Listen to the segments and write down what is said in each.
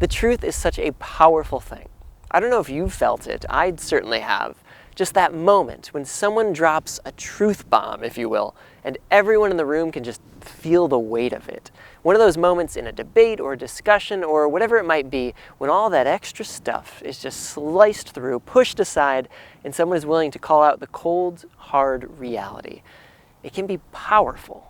The truth is such a powerful thing. I don't know if you've felt it, I certainly have. Just that moment when someone drops a truth bomb, if you will, and everyone in the room can just feel the weight of it. One of those moments in a debate or a discussion or whatever it might be, when all that extra stuff is just sliced through, pushed aside, and someone is willing to call out the cold, hard reality. It can be powerful.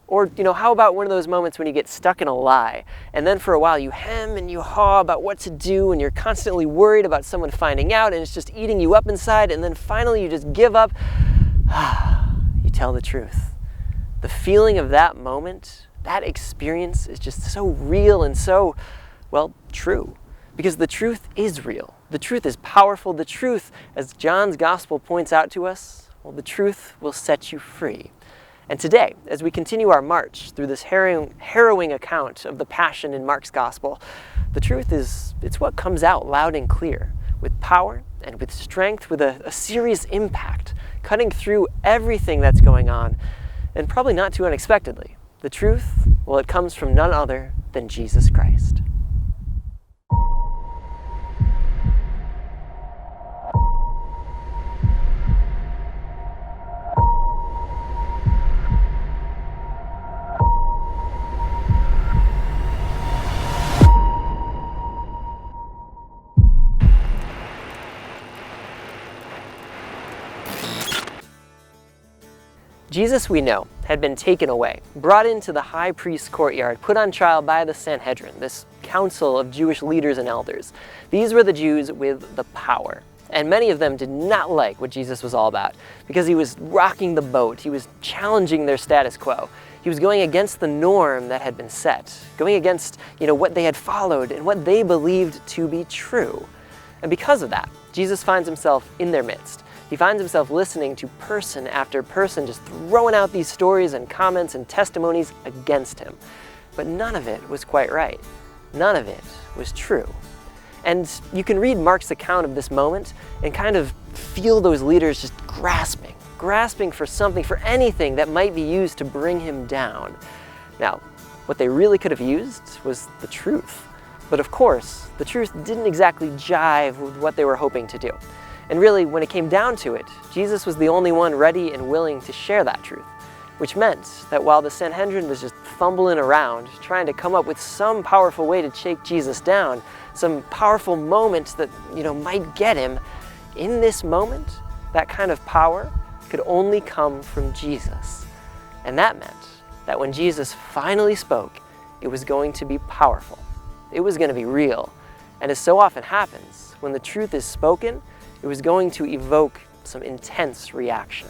Or, how about one of those moments when you get stuck in a lie, and then for a while you hem and you haw about what to do, and you're constantly worried about someone finding out, and it's just eating you up inside, and then finally you just give up. You tell the truth. The feeling of that moment, that experience is just so real and so, true. Because the truth is real. The truth is powerful. The truth, as John's gospel points out to us, the truth will set you free. And today, as we continue our march through this harrowing account of the Passion in Mark's Gospel, the truth is, it's what comes out loud and clear, with power and with strength, with a serious impact, cutting through everything that's going on, and probably not too unexpectedly. The truth, it comes from none other than Jesus Christ. Jesus, we know, had been taken away, brought into the high priest's courtyard, put on trial by the Sanhedrin, this council of Jewish leaders and elders. These were the Jews with the power. And many of them did not like what Jesus was all about, because he was rocking the boat, he was challenging their status quo. He was going against the norm that had been set, going against, what they had followed and what they believed to be true. And because of that, Jesus finds himself in their midst. He finds himself listening to person after person just throwing out these stories and comments and testimonies against him. But none of it was quite right. None of it was true. And you can read Mark's account of this moment and kind of feel those leaders just grasping for something, for anything that might be used to bring him down. Now, what they really could have used was the truth. But of course, the truth didn't exactly jive with what they were hoping to do. And really, when it came down to it, Jesus was the only one ready and willing to share that truth, which meant that while the Sanhedrin was just fumbling around, trying to come up with some powerful way to shake Jesus down, some powerful moment that, might get him, in this moment, that kind of power could only come from Jesus. And that meant that when Jesus finally spoke, it was going to be powerful. It was going to be real. And as so often happens, when the truth is spoken, it was going to evoke some intense reaction.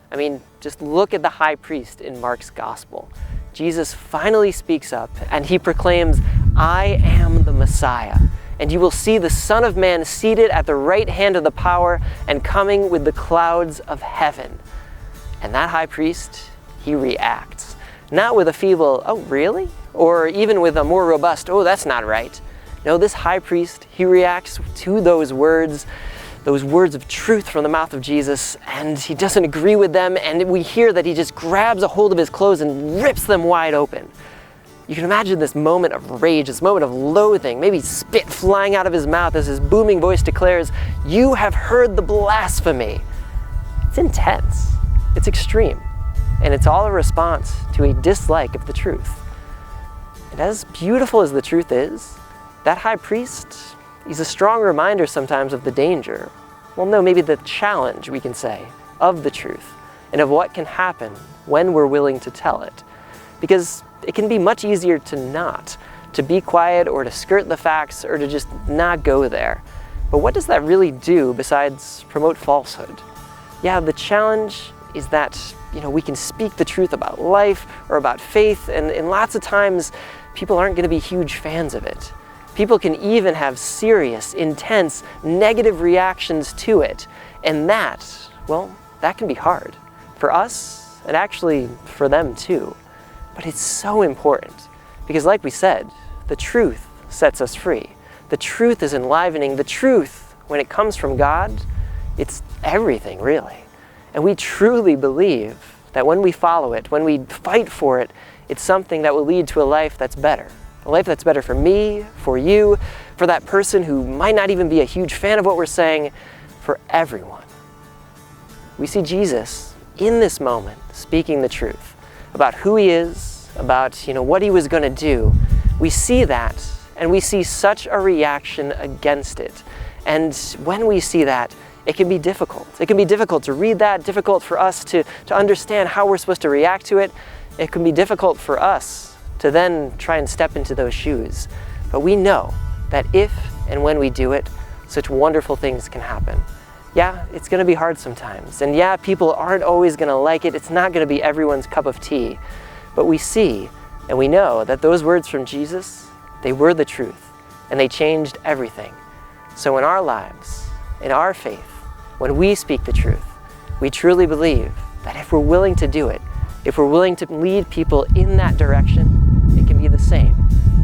I mean, just look at the high priest in Mark's gospel. Jesus finally speaks up and he proclaims, "I am the Messiah, and you will see the Son of Man seated at the right hand of the power and coming with the clouds of heaven." And that high priest, he reacts. Not with a feeble, "Oh, really?" Or even with a more robust, "Oh, that's not right." No, this high priest, he reacts to those words of truth from the mouth of Jesus, and he doesn't agree with them, and we hear that he just grabs a hold of his clothes and rips them wide open. You can imagine this moment of rage, this moment of loathing, maybe spit flying out of his mouth as his booming voice declares, "You have heard the blasphemy." It's intense, it's extreme, and it's all a response to a dislike of the truth. And as beautiful as the truth is, that high priest, he's a strong reminder sometimes of the danger. Maybe the challenge, we can say, of the truth and of what can happen when we're willing to tell it. Because it can be much easier to be quiet or to skirt the facts or to just not go there. But what does that really do besides promote falsehood? Yeah, the challenge is that, we can speak the truth about life or about faith, and lots of times people aren't going to be huge fans of it. People can even have serious, intense, negative reactions to it. And that can be hard for us and actually for them too. But it's so important because, like we said, the truth sets us free. The truth is enlivening. The truth, when it comes from God, it's everything really. And we truly believe that when we follow it, when we fight for it, it's something that will lead to a life that's better, A life that's better for me, for you, for that person who might not even be a huge fan of what we're saying, for everyone. We see Jesus in this moment speaking the truth about who he is, about what he was going to do. We see that, and we see such a reaction against it. And when we see that, it can be difficult. It can be difficult to read that, difficult for us to understand how we're supposed to react to it. It can be difficult for us to then try and step into those shoes. But we know that if and when we do it, such wonderful things can happen. Yeah, it's going to be hard sometimes. And yeah, people aren't always going to like it. It's not going to be everyone's cup of tea. But we see and we know that those words from Jesus, they were the truth, and they changed everything. So in our lives, in our faith, when we speak the truth, we truly believe that if we're willing to do it, if we're willing to lead people in that direction, it can be the same.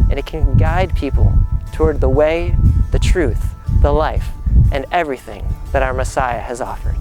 And it can guide people toward the way, the truth, the life, and everything that our Messiah has offered.